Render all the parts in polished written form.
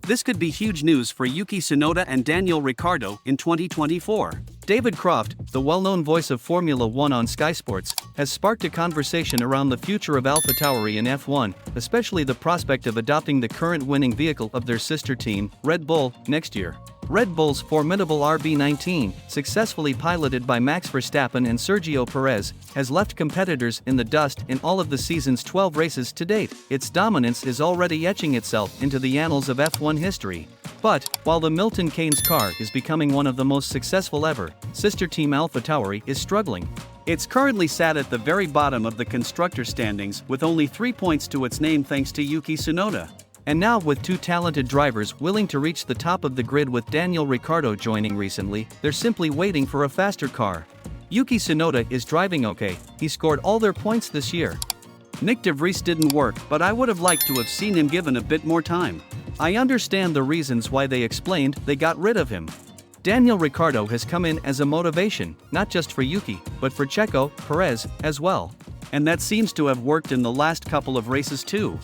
This could be huge news for Yuki Tsunoda and Daniel Ricciardo in 2024. David Croft, the well-known voice of Formula One on Sky Sports, has sparked a conversation around the future of AlphaTauri in F1, especially the prospect of adopting the current winning vehicle of their sister team, Red Bull, next year. Red Bull's formidable RB19, successfully piloted by Max Verstappen and Sergio Perez, has left competitors in the dust in all of the season's 12 races to date. Its dominance is already etching itself into the annals of F1 history. But, while the Milton Keynes car is becoming one of the most successful ever, sister team AlphaTauri is struggling. It's currently sat at the very bottom of the constructor standings with only 3 points to its name thanks to Yuki Tsunoda. And now, with two talented drivers willing to reach the top of the grid with Daniel Ricciardo joining recently, they're simply waiting for a faster car. Yuki Tsunoda is driving okay, he scored all their points this year. Nick de Vries didn't work, but I would have liked to have seen him given a bit more time. I understand the reasons why they explained they got rid of him. Daniel Ricciardo has come in as a motivation, not just for Yuki, but for Checo, Perez, as well. And that seems to have worked in the last couple of races too.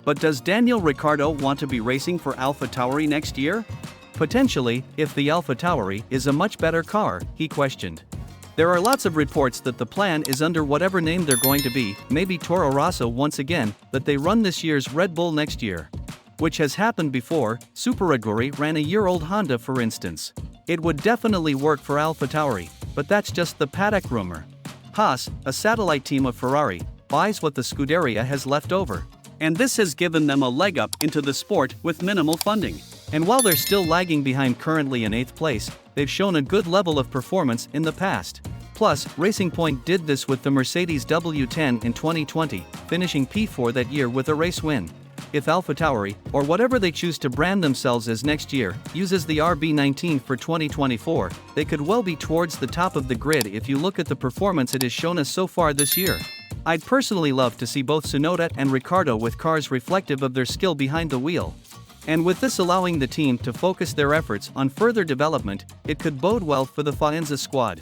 But does Daniel Ricciardo want to be racing for AlphaTauri next year? Potentially, if the AlphaTauri is a much better car, he questioned. There are lots of reports that the plan is under whatever name they're going to be, maybe Toro Rosso once again, that they run this year's Red Bull next year. Which has happened before. Super Aguri ran a year-old Honda for instance. It would definitely work for AlphaTauri, but that's just the paddock rumor. Haas, a satellite team of Ferrari, buys what the Scuderia has left over. And this has given them a leg up into the sport with minimal funding. And while they're still lagging behind currently in 8th place, they've shown a good level of performance in the past. Plus, Racing Point did this with the Mercedes W10 in 2020, finishing P4 that year with a race win. If AlphaTauri, or whatever they choose to brand themselves as next year, uses the RB19 for 2024, they could well be towards the top of the grid if you look at the performance it has shown us so far this year. I'd personally love to see both Tsunoda and Ricciardo with cars reflective of their skill behind the wheel. And with this allowing the team to focus their efforts on further development, it could bode well for the Faenza squad.